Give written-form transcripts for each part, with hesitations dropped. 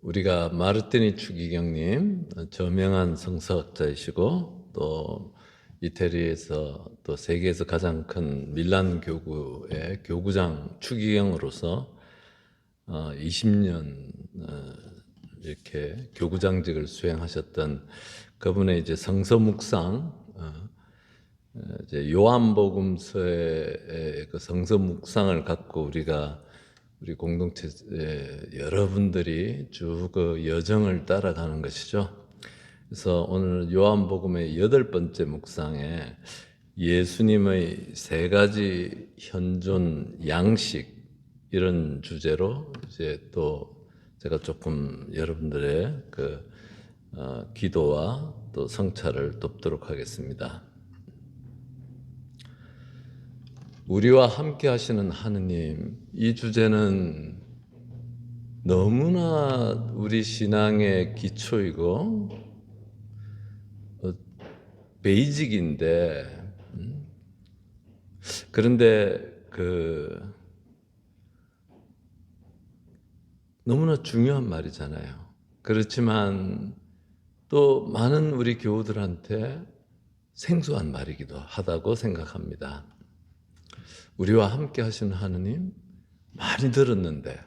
우리가 마르티니 추기경님 저명한 성서학자이시고 또 이태리에서 또 세계에서 가장 큰 밀란 교구의 교구장 추기경으로서 20년 이렇게 교구장직을 수행하셨던 그분의 이제 성서 묵상, 이제 요한복음서의 그 성서 묵상을 갖고 우리 공동체 여러분들이 쭉 그 여정을 따라가는 것이죠. 그래서 오늘 요한복음의 8번째 묵상에 예수님의 3가지 현존 양식 이런 주제로 이제 또 제가 조금 여러분들의 기도와 또 성찰을 돕도록 하겠습니다. 우리와 함께 하시는 하느님, 이 주제는 너무나 우리 신앙의 기초이고 베이직인데, 그런데 너무나 중요한 말이잖아요. 그렇지만 또 많은 우리 교우들한테 생소한 말이기도 하다고 생각합니다. 우리와 함께 하시는 하느님 많이 들었는데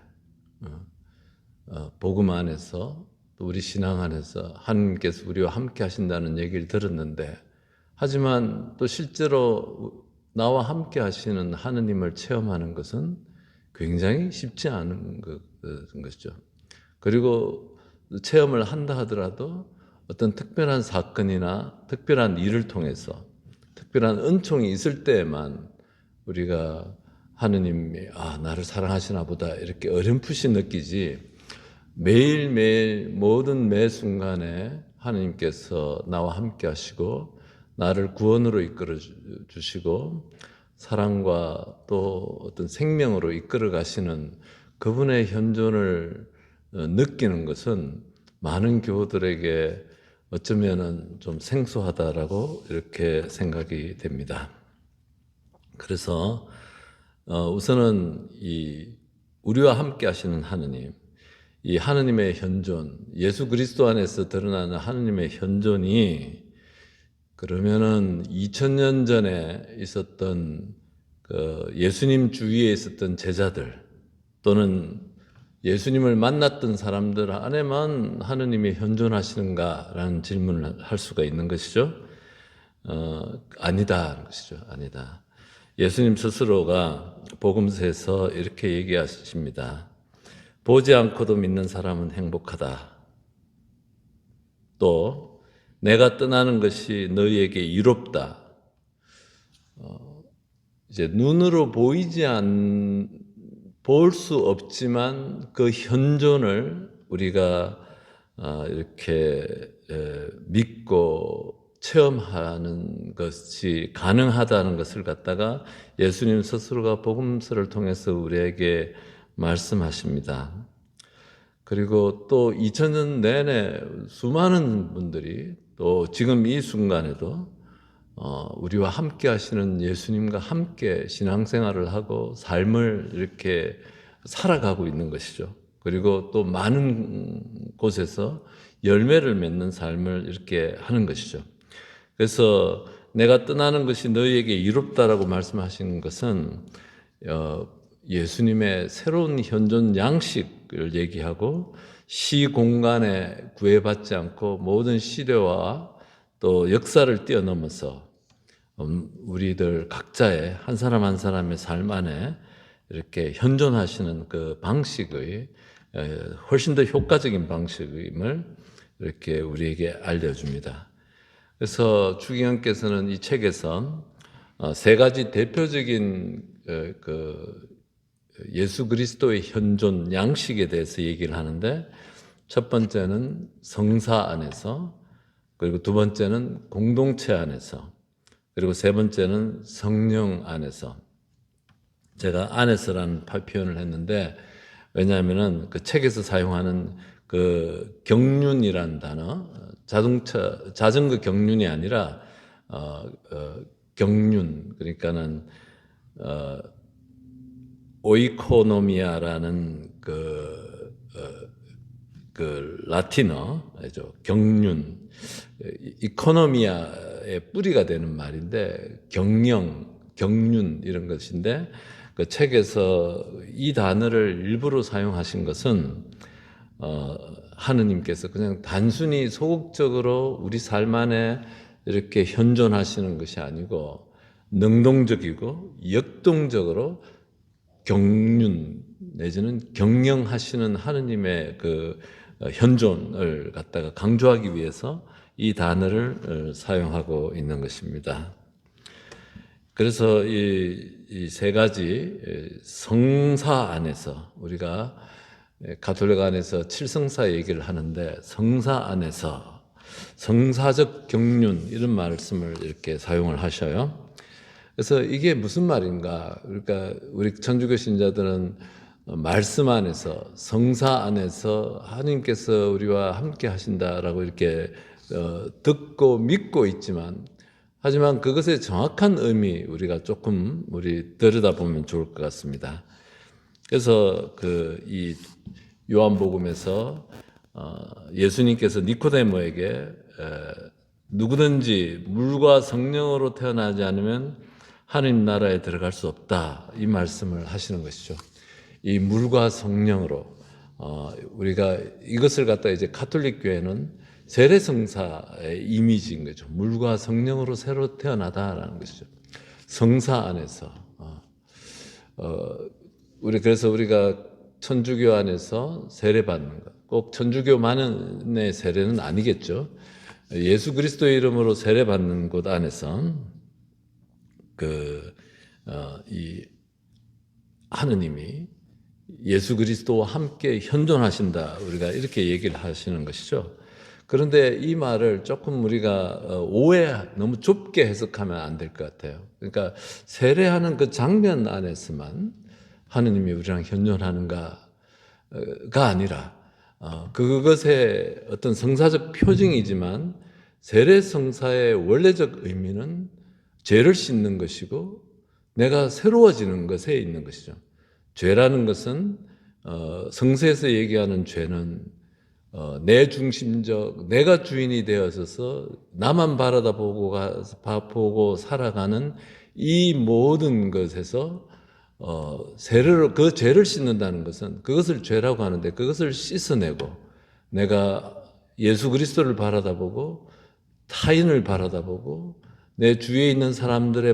복음 안에서 또 우리 신앙 안에서 하느님께서 우리와 함께 하신다는 얘기를 들었는데, 하지만 또 실제로 나와 함께 하시는 하느님을 체험하는 것은 굉장히 쉽지 않은 것이죠. 그리고 체험을 한다 하더라도 어떤 특별한 사건이나 특별한 일을 통해서 특별한 은총이 있을 때에만 우리가 하느님이 나를 사랑하시나 보다 이렇게 어렴풋이 느끼지, 매일매일 모든 매 순간에 하느님께서 나와 함께 하시고 나를 구원으로 이끌어 주시고 사랑과 또 어떤 생명으로 이끌어 가시는 그분의 현존을 느끼는 것은 많은 교우들에게 어쩌면은 좀 생소하다라고 이렇게 생각이 됩니다. 그래서 우선은 우리와 함께 하시는 하느님, 이 하느님의 현존, 예수 그리스도 안에서 드러나는 하느님의 현존이 그러면은 2000년 전에 있었던 예수님 주위에 있었던 제자들 또는 예수님을 만났던 사람들 안에만 하느님이 현존하시는가라는 질문을 할 수가 있는 것이죠. 아니다 것이죠. 아니다. 예수님 스스로가 복음서에서 이렇게 얘기하십니다. 보지 않고도 믿는 사람은 행복하다. 또 내가 떠나는 것이 너희에게 이롭다. 이제 눈으로 볼 수 없지만 그 현존을 우리가 이렇게 믿고 체험하는 것이 가능하다는 것을 갖다가 예수님 스스로가 복음서를 통해서 우리에게 말씀하십니다. 그리고 또 2000년 내내 수많은 분들이 또 지금 이 순간에도 우리와 함께 하시는 예수님과 함께 신앙생활을 하고 삶을 이렇게 살아가고 있는 것이죠. 그리고 또 많은 곳에서 열매를 맺는 삶을 이렇게 하는 것이죠. 그래서 내가 떠나는 것이 너희에게 이롭다라고 말씀하시는 것은 예수님의 새로운 현존 양식을 얘기하고 시공간에 구애받지 않고 모든 시대와 또 역사를 뛰어넘어서 우리들 각자의 한 사람 한 사람의 삶 안에 이렇게 현존하시는 그 방식의 훨씬 더 효과적인 방식임을 이렇게 우리에게 알려줍니다. 그래서 추기경께서는 이 책에서 3가지 대표적인 예수 그리스도의 현존 양식에 대해서 얘기를 하는데, 첫 번째는 성사 안에서, 그리고 두 번째는 공동체 안에서, 그리고 세 번째는 성령 안에서. 제가 안에서라는 표현을 했는데, 왜냐하면은 그 책에서 사용하는 그 경륜이라는 단어, 자전거 경륜이 아니라 경륜, 그러니까는 오이코노미아라는 그 라틴어죠. 경륜, 이코노미아의 뿌리가 되는 말인데 경영, 경륜 이런 것인데 그 책에서 이 단어를 일부러 사용하신 것은 하느님께서 그냥 단순히 소극적으로 우리 삶 안에 이렇게 현존하시는 것이 아니고 능동적이고 역동적으로 경륜 내지는 경영하시는 하느님의 그 현존을 갖다가 강조하기 위해서 이 단어를 사용하고 있는 것입니다. 그래서 이 세 가지 성사 안에서 우리가 가톨릭 안에서 칠성사 얘기를 하는데 성사 안에서 성사적 경륜 이런 말씀을 이렇게 사용을 하셔요. 그래서 이게 무슨 말인가? 그러니까 우리 천주교 신자들은 말씀 안에서 성사 안에서 하나님께서 우리와 함께 하신다라고 이렇게 듣고 믿고 있지만 하지만 그것의 정확한 의미 우리가 조금 우리 들여다보면 좋을 것 같습니다. 그래서 이 요한복음에서 예수님께서 니코데모에게 누구든지 물과 성령으로 태어나지 않으면 하나님 나라에 들어갈 수 없다 이 말씀을 하시는 것이죠. 이 물과 성령으로 우리가 이것을 갖다 이제 가톨릭 교회는 세례성사의 이미지인 거죠. 물과 성령으로 새로 태어나다라는 것이죠. 성사 안에서 그래서 우리가 천주교 안에서 세례받는 것, 꼭 천주교만의 세례는 아니겠죠. 예수 그리스도의 이름으로 세례받는 곳 안에서 이 하느님이 예수 그리스도와 함께 현존하신다. 우리가 이렇게 얘기를 하시는 것이죠. 그런데 이 말을 조금 우리가 너무 좁게 해석하면 안 될 것 같아요. 그러니까 세례하는 그 장면 안에서만 하느님이 우리랑 현존하는가가 아니라 그것의 어떤 성사적 표징이지만 세례 성사의 원래적 의미는 죄를 씻는 것이고 내가 새로워지는 것에 있는 것이죠. 죄라는 것은 성서에서 얘기하는 죄는 내 중심적 내가 주인이 되어서 나만 보고 살아가는 이 모든 것에서 그 죄를 씻는다는 것은 그것을 죄라고 하는데 그것을 씻어내고 내가 예수 그리스도를 바라다보고 타인을 바라다보고 내 주위에 있는 사람들의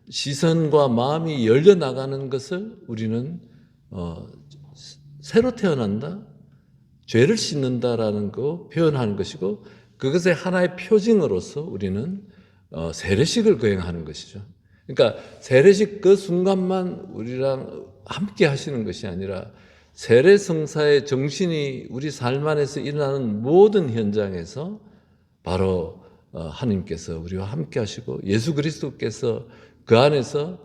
시선과 마음이 열려나가는 것을 우리는 새로 태어난다? 죄를 씻는다라는 거 표현하는 것이고 그것의 하나의 표징으로서 우리는 세례식을 거행하는 것이죠. 그러니까 세례식 그 순간만 우리랑 함께 하시는 것이 아니라 세례 성사의 정신이 우리 삶 안에서 일어나는 모든 현장에서 바로 하나님께서 우리와 함께 하시고 예수 그리스도께서 그 안에서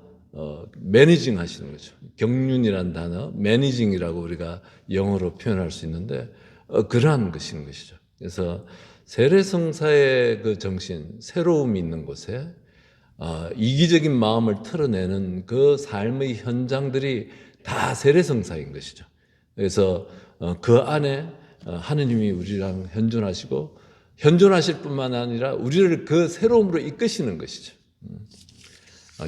매니징 하시는 거죠. 경륜이란 단어, 매니징이라고 우리가 영어로 표현할 수 있는데 그러한 것인 것이죠. 그래서 세례성사의 그 정신, 새로움이 있는 곳에 이기적인 마음을 털어내는 그 삶의 현장들이 다 세례성사인 것이죠. 그래서 그 안에 하느님이 우리랑 현존하실 뿐만 아니라 우리를 그 새로움으로 이끄시는 것이죠.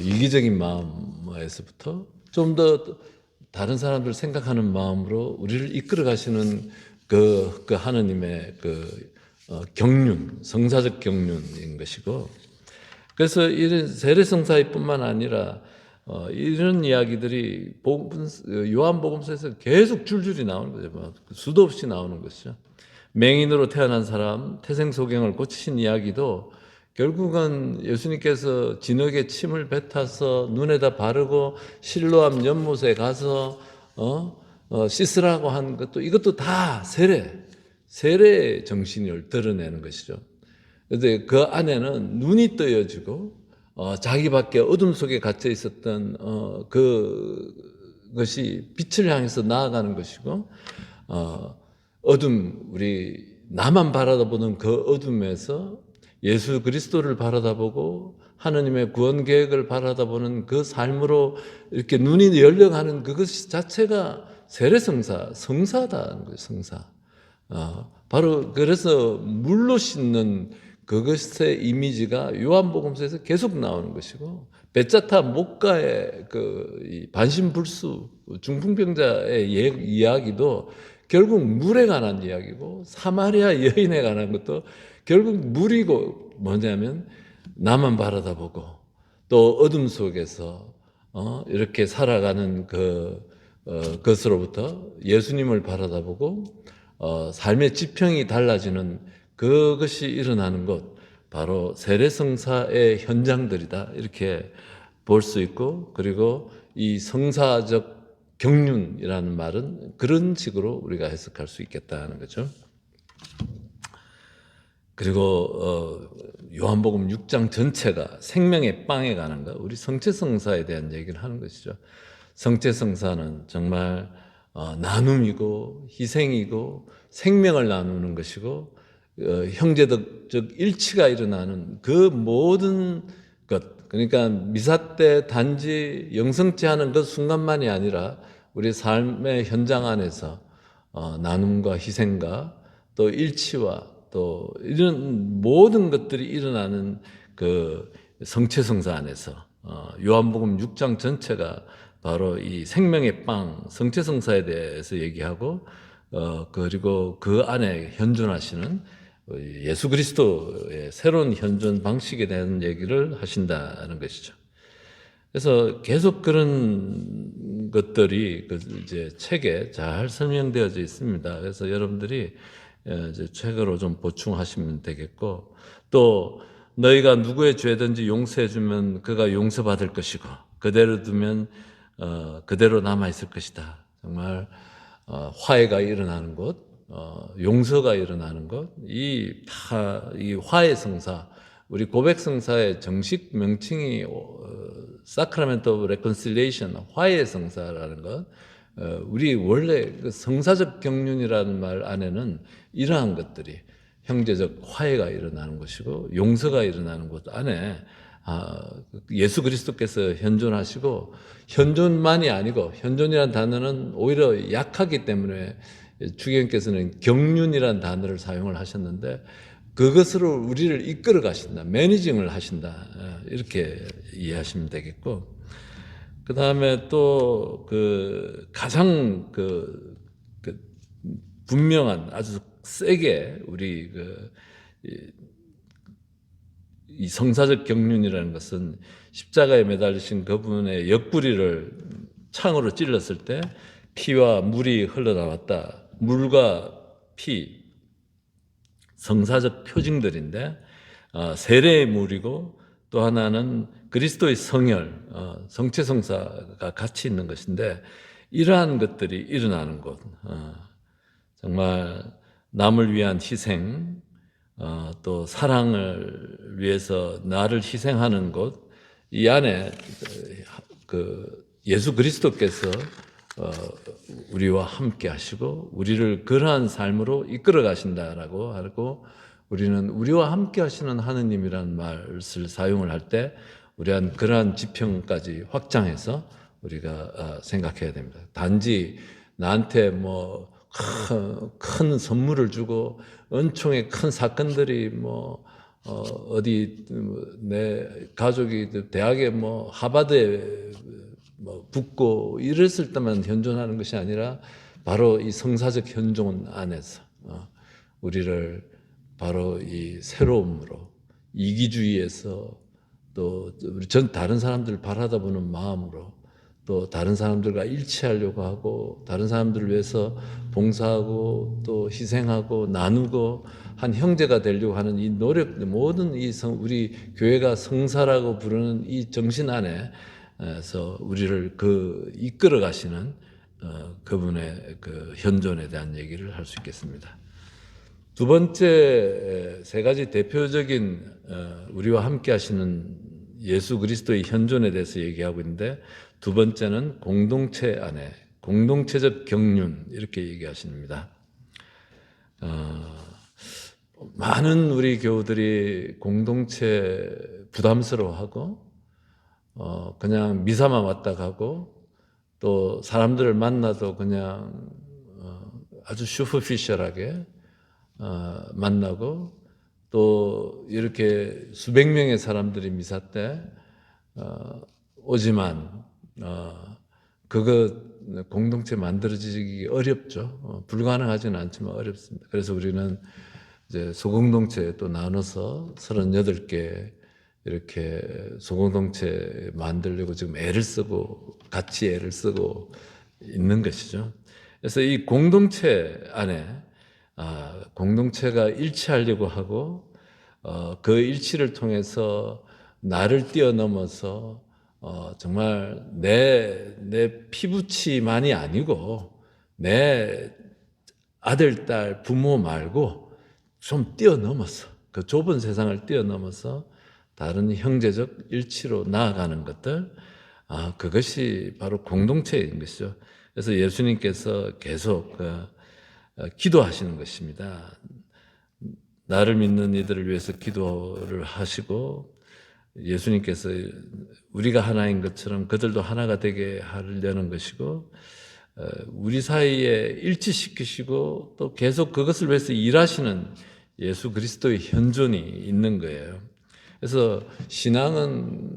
이기적인 마음에서부터 좀 더 다른 사람들 생각하는 마음으로 우리를 이끌어 가시는 그 하느님의 경륜, 성사적 경륜인 것이고, 그래서 이런 세례성사뿐만 아니라 이런 이야기들이 요한복음서에서 계속 줄줄이 나오는 거죠. 수도 없이 나오는 것이죠. 맹인으로 태어난 사람 태생소경을 고치신 이야기도 결국은 예수님께서 진흙에 침을 뱉어서 눈에다 바르고 실로암 연못에 가서 씻으라고 한 것도 이것도 다 세례 정신을 드러내는 것이죠. 그런데 그 안에는 눈이 떠여지고 자기 밖에 어둠 속에 갇혀 있었던 그것이 빛을 향해서 나아가는 것이고 우리 나만 바라다보는 그 어둠에서 예수 그리스도를 바라다보고 하느님의 구원 계획을 바라다보는 그 삶으로 이렇게 눈이 열려가는 그것 자체가 세례성사다는 거예요. 성사. 바로 그래서 물로 씻는 그것의 이미지가 요한복음서에서 계속 나오는 것이고, 베짜타 목가의 이 반신불수 중풍병자의 이야기도 결국 물에 관한 이야기고, 사마리아 여인에 관한 것도 결국 물이고, 뭐냐면 나만 바라다보고 또 어둠 속에서 이렇게 살아가는 것으로부터 예수님을 바라다보고 삶의 지평이 달라지는 그것이 일어나는 것, 바로 세례성사의 현장들이다, 이렇게 볼 수 있고, 그리고 이 성사적 경륜이라는 말은 그런 식으로 우리가 해석할 수 있겠다는 거죠. 그리고 요한복음 6장 전체가 생명의 빵에 관한 것, 우리 성체성사에 대한 얘기를 하는 것이죠. 성체성사는 정말 나눔이고 희생이고 생명을 나누는 것이고, 형제적 일치가 일어나는 그 모든 것, 그러니까 미사 때 단지 영성치 하는 그 순간만이 아니라 우리 삶의 현장 안에서 나눔과 희생과 또 일치와 또 이런 모든 것들이 일어나는 그 성체성사 안에서 요한복음 6장 전체가 바로 이 생명의 빵, 성체성사에 대해서 얘기하고, 그리고 그 안에 현존하시는 예수 그리스도의 새로운 현존 방식에 대한 얘기를 하신다는 것이죠. 그래서 계속 그런 것들이 이제 책에 잘 설명되어져 있습니다. 그래서 여러분들이 이제 책으로 좀 보충하시면 되겠고, 또 너희가 누구의 죄든지 용서해 주면 그가 용서받을 것이고, 그대로 두면 그대로 남아 있을 것이다. 정말 화해가 일어나는 곳, 용서가 일어나는 것, 이 화해 성사, 우리 고백 성사의 정식 명칭이 Sacrament of Reconciliation, 화해 성사라는 것. 우리 원래 그 성사적 경륜이라는 말 안에는 이러한 것들이 형제적 화해가 일어나는 것이고 용서가 일어나는 것 안에 예수 그리스도께서 현존하시고, 현존만이 아니고, 현존이라는 단어는 오히려 약하기 때문에 주경께서는 경륜이라는 단어를 사용을 하셨는데, 그것으로 우리를 이끌어 가신다, 매니징을 하신다, 이렇게 이해하시면 되겠고, 그 다음에 또 가장 분명한, 아주 세게 우리 이 성사적 경륜이라는 것은 십자가에 매달리신 그분의 옆구리를 창으로 찔렀을 때 피와 물이 흘러나왔다. 물과 피, 성사적 표징들인데, 세례의 물이고 또 하나는 그리스도의 성혈, 성체성사가 같이 있는 것인데, 이러한 것들이 일어나는 곳, 정말 남을 위한 희생, 또 사랑을 위해서 나를 희생하는 곳, 이 안에 예수 그리스도께서 우리와 함께 하시고 우리를 그러한 삶으로 이끌어 가신다라고 하고, 우리는 우리와 함께 하시는 하느님이라는 말을 사용을 할 때 우리한 그러한 지평까지 확장해서 우리가 생각해야 됩니다. 단지 나한테 큰 선물을 주고 은총의 큰 사건들이 어디 내 가족이 대학에 하버드에 붙고 이랬을 때만 현존하는 것이 아니라, 바로 이 성사적 현존 안에서 우리를 바로 이 새로움으로, 이기주의에서 또 우리 다른 사람들을 바라다보는 마음으로, 또 다른 사람들과 일치하려고 하고 다른 사람들을 위해서 봉사하고 또 희생하고 나누고 한 형제가 되려고 하는 이 노력, 모든 우리 교회가 성사라고 부르는 이 정신 안에서 우리를 이끌어 가시는 그분의 현존에 대한 얘기를 할 수 있겠습니다. 두 번째, 세 가지 대표적인 우리와 함께 하시는 예수 그리스도의 현존에 대해서 얘기하고 있는데, 두 번째는 공동체 안에, 공동체적 경륜, 이렇게 얘기하십니다. 많은 우리 교우들이 공동체 부담스러워하고 그냥 미사만 왔다 가고, 또 사람들을 만나도 그냥 아주 슈퍼피셜하게 만나고 또 이렇게 수백 명의 사람들이 미사 때 오지만 그거 공동체 만들어지기 어렵죠. 불가능하지는 않지만 어렵습니다. 그래서 우리는 이제 소공동체 또 나눠서 38개 이렇게 소공동체 만들려고 지금 애를 쓰고 같이 애를 쓰고 있는 것이죠. 그래서 이 공동체 안에 공동체가 일치하려고 하고 그 일치를 통해서 나를 뛰어넘어서 정말 내 피부치만이 아니고 내 아들, 딸, 부모 말고 좀 뛰어넘어서 그 좁은 세상을 뛰어넘어서 다른 형제적 일치로 나아가는 것들, 그것이 바로 공동체인 것이죠. 그래서 예수님께서 계속 기도하시는 것입니다. 나를 믿는 이들을 위해서 기도를 하시고 예수님께서 우리가 하나인 것처럼 그들도 하나가 되게 하려는 것이고 우리 사이에 일치시키시고 또 계속 그것을 위해서 일하시는 예수 그리스도의 현존이 있는 거예요. 그래서 신앙은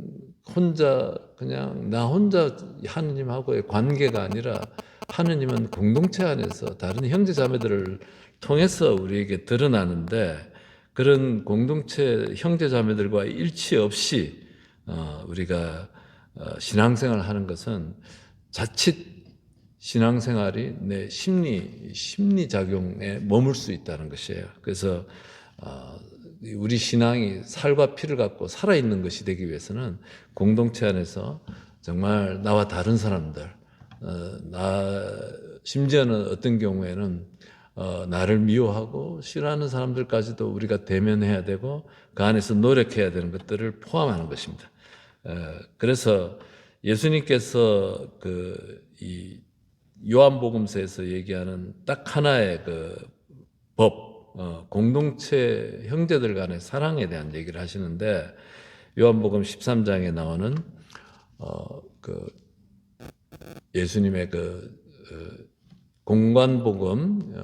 혼자 그냥 나 혼자 하느님하고의 관계가 아니라 하느님은 공동체 안에서 다른 형제 자매들을 통해서 우리에게 드러나는데 그런 공동체 형제 자매들과 일치 없이 우리가 신앙생활을 하는 것은 자칫 신앙생활이 내 심리 작용에 머물 수 있다는 것이에요. 그래서 우리 신앙이 살과 피를 갖고 살아있는 것이 되기 위해서는 공동체 안에서 정말 나와 다른 사람들, 심지어는 어떤 경우에는 나를 미워하고 싫어하는 사람들까지도 우리가 대면해야 되고 그 안에서 노력해야 되는 것들을 포함하는 것입니다. 그래서 예수님께서 이 요한복음서에서 얘기하는 딱 하나의 그 법, 공동체 형제들 간의 사랑에 대한 얘기를 하시는데 요한복음 13장에 나오는 예수님의 공관복음,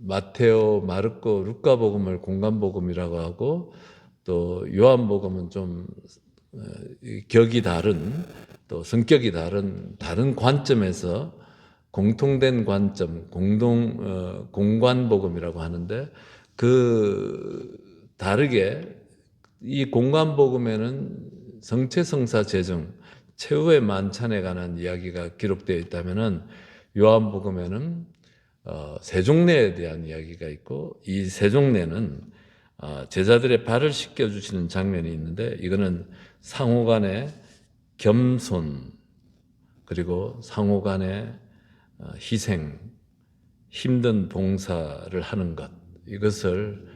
마테오, 마르코, 루카복음을 공관복음이라고 하고 또 요한복음은 좀 격이 다른 또 성격이 다른 관점에서 공통된 관점, 공관복음이라고 하는데 다르게 이 공관복음에는 성체성사 재정, 최후의 만찬에 관한 이야기가 기록되어 있다면은 요한복음에는 세종례에 대한 이야기가 있고 이 세종례는 제자들의 발을 씻겨주시는 장면이 있는데 이거는 상호간의 겸손 그리고 상호간의 희생, 힘든 봉사를 하는 것 이것을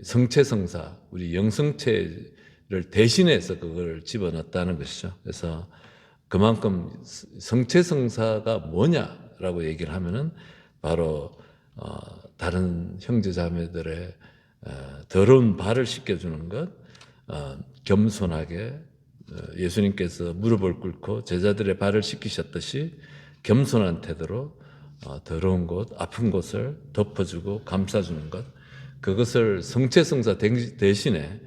성체성사, 우리 영성체를 대신해서 그걸 집어넣었다는 것이죠. 그래서 그만큼 성체성사가 뭐냐라고 얘기를 하면은 바로 다른 형제자매들의 더러운 발을 씻겨주는 것, 겸손하게 예수님께서 무릎을 꿇고 제자들의 발을 씻기셨듯이 겸손한 태도로 더러운 곳, 아픈 곳을 덮어주고 감싸주는 것, 그것을 성체성사 대신에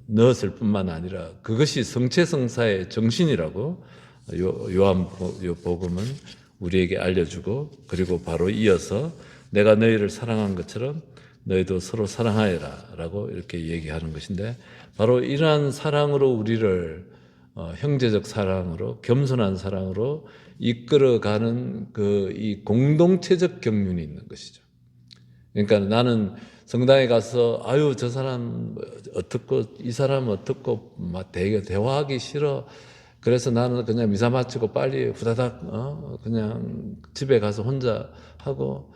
넣었을 뿐만 아니라 그것이 성체성사의 정신이라고 요한복음은 우리에게 알려주고 그리고 바로 이어서 내가 너희를 사랑한 것처럼 너희도 서로 사랑하여라 라고 이렇게 얘기하는 것인데 바로 이러한 사랑으로 우리를 형제적 사랑으로 겸손한 사랑으로 이끌어가는 이 공동체적 경륜이 있는 것이죠. 그러니까 나는 성당에 가서 아유 저 사람 어떻고 이 사람 어떻고 막 대화하기 싫어. 그래서 나는 그냥 미사 마치고 빨리 후다닥 그냥 집에 가서 혼자 하고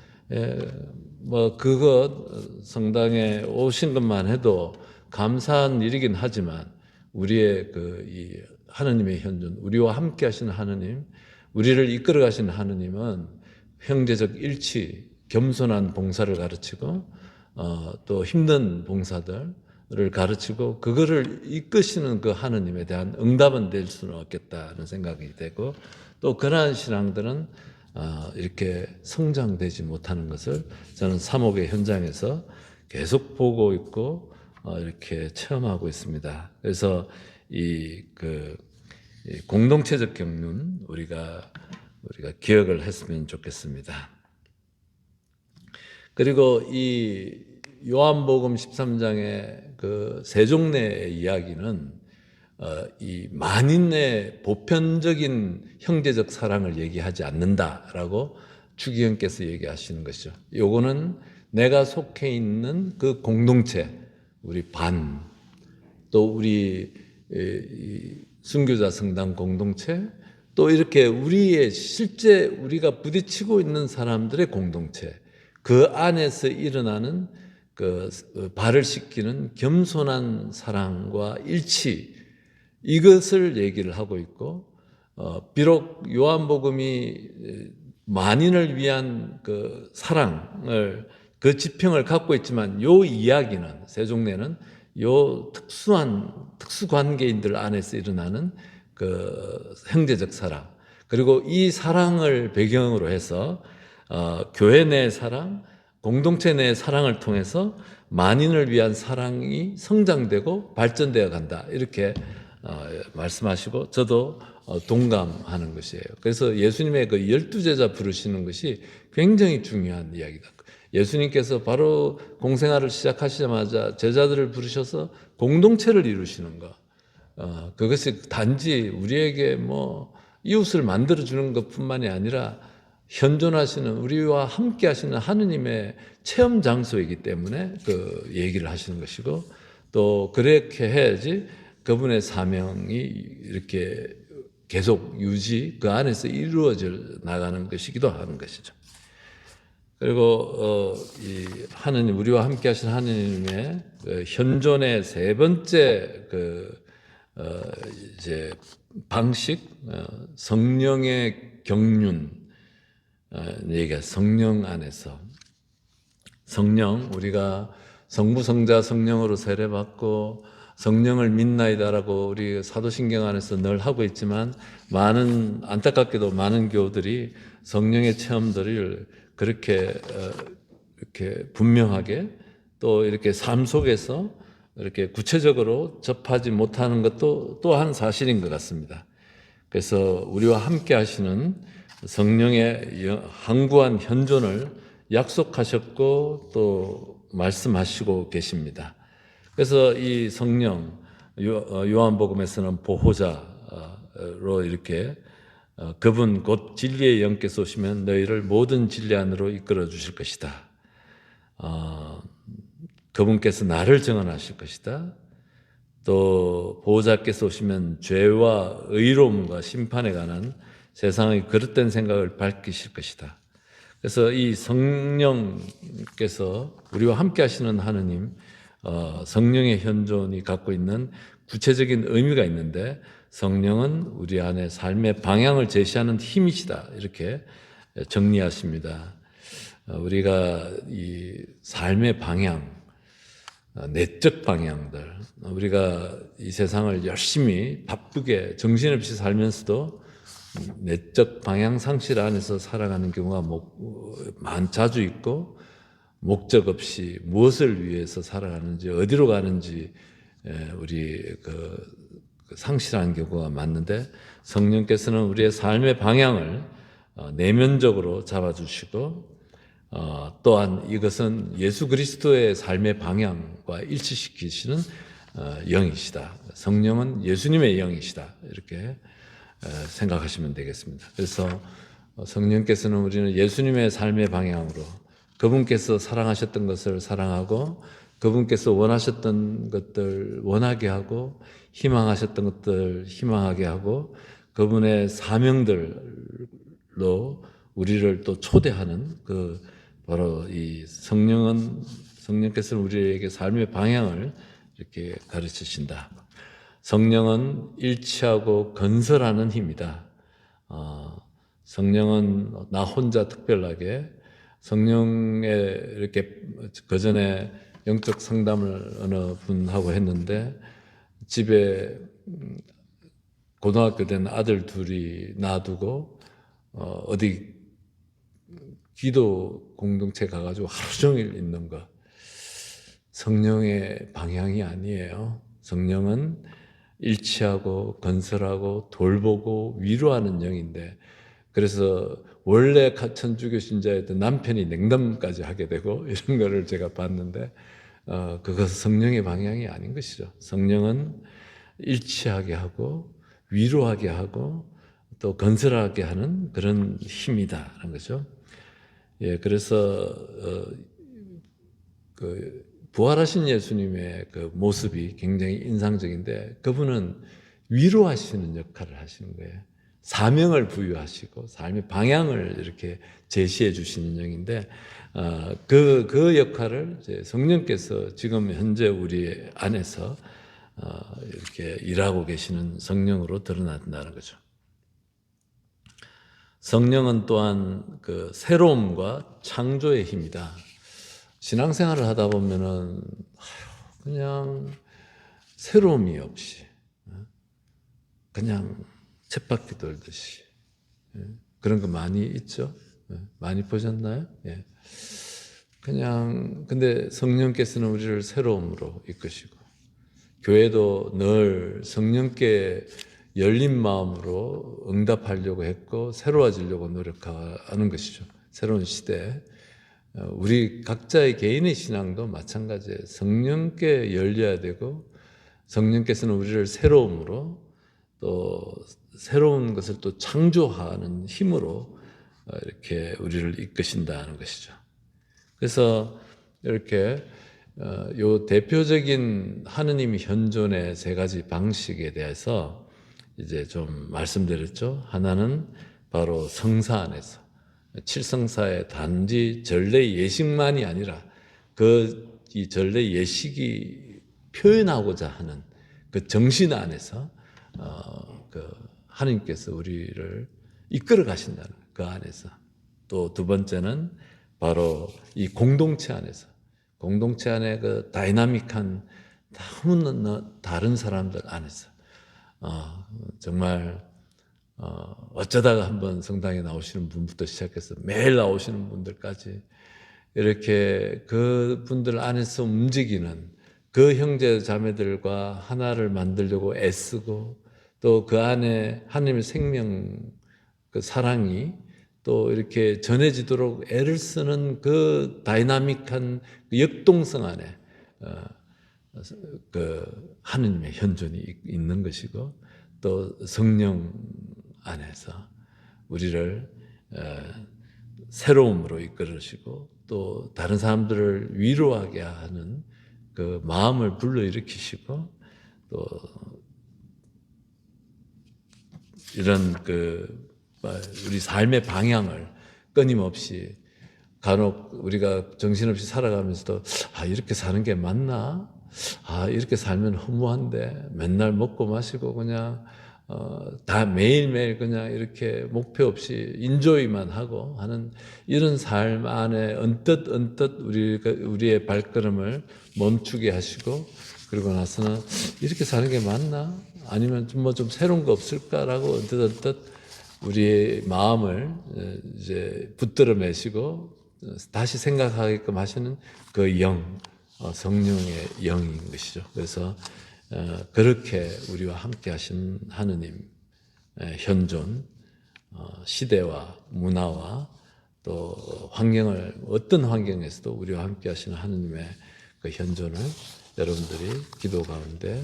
뭐 그것 성당에 오신 것만 해도 감사한 일이긴 하지만 우리의 이 하느님의 현존, 우리와 함께 하시는 하느님, 우리를 이끌어 가시는 하느님은 형제적 일치, 겸손한 봉사를 가르치고 또 힘든 봉사들을 가르치고 그거를 이끄시는 그 하느님에 대한 응답은 될 수는 없겠다는 생각이 되고 또 그러한 신앙들은 이렇게 성장되지 못하는 것을 저는 사목의 현장에서 계속 보고 있고 이렇게 체험하고 있습니다. 그래서 이 공동체적 경륜 우리가 기억을 했으면 좋겠습니다. 그리고 이 요한복음 13장의 그 세종례의 이야기는 이 만인의 보편적인 형제적 사랑을 얘기하지 않는다라고 추기현께서 얘기하시는 것이죠. 요거는 내가 속해 있는 그 공동체, 우리 반, 또 우리 순교자 성당 공동체, 또 이렇게 우리의 실제 우리가 부딪히고 있는 사람들의 공동체, 그 안에서 일어나는 그 발을 씻기는 겸손한 사랑과 일치, 이것을 얘기를 하고 있고, 비록 요한복음이 만인을 위한 그 사랑을 그 지평을 갖고 있지만 요 이야기는 세종례는 요 특수 관계인들 안에서 일어나는 그 형제적 사랑, 그리고 이 사랑을 배경으로 해서 교회 내 사랑, 공동체 내 사랑을 통해서 만인을 위한 사랑이 성장되고 발전되어 간다, 이렇게 말씀하시고 저도 동감하는 것이에요. 그래서 예수님의 그 12제자 부르시는 것이 굉장히 중요한 이야기다. 예수님께서 바로 공생활을 시작하시자마자 제자들을 부르셔서 공동체를 이루시는 것, 그것이 단지 우리에게 뭐 이웃을 만들어주는 것뿐만이 아니라 현존하시는, 우리와 함께 하시는 하느님의 체험 장소이기 때문에 그 얘기를 하시는 것이고, 또 그렇게 해야지 그분의 사명이 이렇게 계속 그 안에서 이루어져 나가는 것이기도 하는 것이죠. 그리고 이 하느님, 우리와 함께 하신 하느님의 그 현존의 세 번째 이제 방식, 성령의 경륜, 얘기가 성령 안에서, 성령, 우리가 성부 성자 성령으로 세례받고 성령을 믿나이다라고 우리 사도신경 안에서 늘 하고 있지만, 안타깝게도 많은 교우들이 성령의 체험들을 그렇게 이렇게 분명하게 또 이렇게 삶 속에서 이렇게 구체적으로 접하지 못하는 것도 또한 사실인 것 같습니다. 그래서 우리와 함께 하시는 성령의 항구한 현존을 약속하셨고 또 말씀하시고 계십니다. 그래서 이 성령, 요한복음에서는 보호자로 이렇게 그분 곧 진리의 영께서 오시면 너희를 모든 진리 안으로 이끌어 주실 것이다. 그분께서 나를 증언하실 것이다. 또 보호자께서 오시면 죄와 의로움과 심판에 관한 세상의 그릇된 생각을 밝히실 것이다. 그래서 이 성령께서 우리와 함께 하시는 하느님, 성령의 현존이 갖고 있는 구체적인 의미가 있는데, 성령은 우리 안에 삶의 방향을 제시하는 힘이시다, 이렇게 정리하십니다. 우리가 이 삶의 방향, 내적 방향들, 우리가 이 세상을 열심히 바쁘게 정신없이 살면서도 내적 방향 상실 안에서 살아가는 경우가 자주 있고, 목적 없이 무엇을 위해서 살아가는지, 어디로 가는지 우리 상실하는 경우가 많은데, 성령께서는 우리의 삶의 방향을 내면적으로 잡아주시고, 또한 이것은 예수 그리스도의 삶의 방향과 일치시키시는 영이시다. 성령은 예수님의 영이시다, 이렇게 생각하시면 되겠습니다. 그래서 성령께서는 우리는 예수님의 삶의 방향으로, 그분께서 사랑하셨던 것을 사랑하고, 그분께서 원하셨던 것들 원하게 하고, 희망하셨던 것들 희망하게 하고, 그분의 사명들로 우리를 또 초대하는 바로 이 성령께서는 우리에게 삶의 방향을 이렇게 가르치신다. 성령은 일치하고 건설하는 힘이다. 성령은 나 혼자 특별하게, 성령에 이렇게 그전에 영적 상담을 어느 분하고 했는데, 집에 고등학교 된 아들 둘이 놔두고 어디 기도 공동체 가가지고 하루 종일 있는 거 성령의 방향이 아니에요. 성령은 일치하고 건설하고 돌보고 위로하는 영인데, 그래서 원래 천주교 신자였던 남편이 냉담까지 하게 되고 이런 거를 제가 봤는데, 그것은 성령의 방향이 아닌 것이죠. 성령은 일치하게 하고 위로하게 하고 또 건설하게 하는 그런 힘이다라는 거죠. 예, 그래서 그 부활하신 예수님의 그 모습이 굉장히 인상적인데, 그분은 위로하시는 역할을 하시는 거예요. 사명을 부여하시고 삶의 방향을 이렇게 제시해 주시는 영인데, 그 역할을 이제 성령께서 지금 현재 우리 안에서 이렇게 일하고 계시는 성령으로 드러난다는 거죠. 성령은 또한 그 새로움과 창조의 힘이다. 신앙생활을 하다 보면은 그냥 새로움이 없이 그냥 쳇바퀴 돌듯이 그런 거 많이 있죠. 많이 보셨나요? 예. 그냥 근데 성령께서는 우리를 새로움으로 이끄시고, 교회도 늘 성령께 열린 마음으로 응답하려고 했고 새로워지려고 노력하는 것이죠. 새로운 시대에 우리 각자의 개인의 신앙도 마찬가지예요. 성령께 열려야 되고, 성령께서는 우리를 새로움으로 또 새로운 것을 또 창조하는 힘으로 이렇게 우리를 이끄신다는 것이죠. 그래서 이렇게 요 대표적인 하느님 현존의 세 가지 방식에 대해서 이제 좀 말씀드렸죠. 하나는 바로 성사 안에서, 칠성사의 단지 전례 예식만이 아니라 이 전례 예식이 표현하고자 하는 그 정신 안에서 그 하나님께서 우리를 이끌어 가신다는 그 안에서. 또 두 번째는 바로 이 공동체 안에서, 공동체 안에 그 다이나믹한 너무나 다른 사람들 안에서 정말 어쩌다가 한번 성당에 나오시는 분부터 시작해서 매일 나오시는 분들까지 이렇게 그 분들 안에서 움직이는 그 형제 자매들과 하나를 만들려고 애쓰고, 또 그 안에 하나님의 생명 그 사랑이 또 이렇게 전해지도록 애를 쓰는 그 다이나믹한 그 역동성 안에 그 하느님의 현존이 있는 것이고, 또 성령 안에서 우리를 새로움으로 이끌으시고 또 다른 사람들을 위로하게 하는 그 마음을 불러일으키시고, 또 이런 그 우리 삶의 방향을 끊임없이, 간혹 우리가 정신없이 살아가면서도 이렇게 사는 게 맞나? 이렇게 살면 허무한데, 맨날 먹고 마시고 그냥 다 매일매일 그냥 이렇게 목표 없이 인조이만 하고 하는 이런 삶 안에 언뜻 우리의 발걸음을 멈추게 하시고, 그리고 나서는 이렇게 사는 게 맞나? 아니면 좀 새로운 거 없을까라고 언뜻 우리의 마음을 이제 붙들어 매시고 다시 생각하게끔 하시는 그 성령의 영인 것이죠. 그래서 그렇게 우리와 함께 하신 하느님 현존, 시대와 문화와 또 어떤 환경에서도 우리와 함께 하시는 하느님의 그 현존을 여러분들이 기도 가운데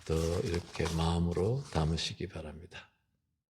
더 이렇게 마음으로 담으시기 바랍니다.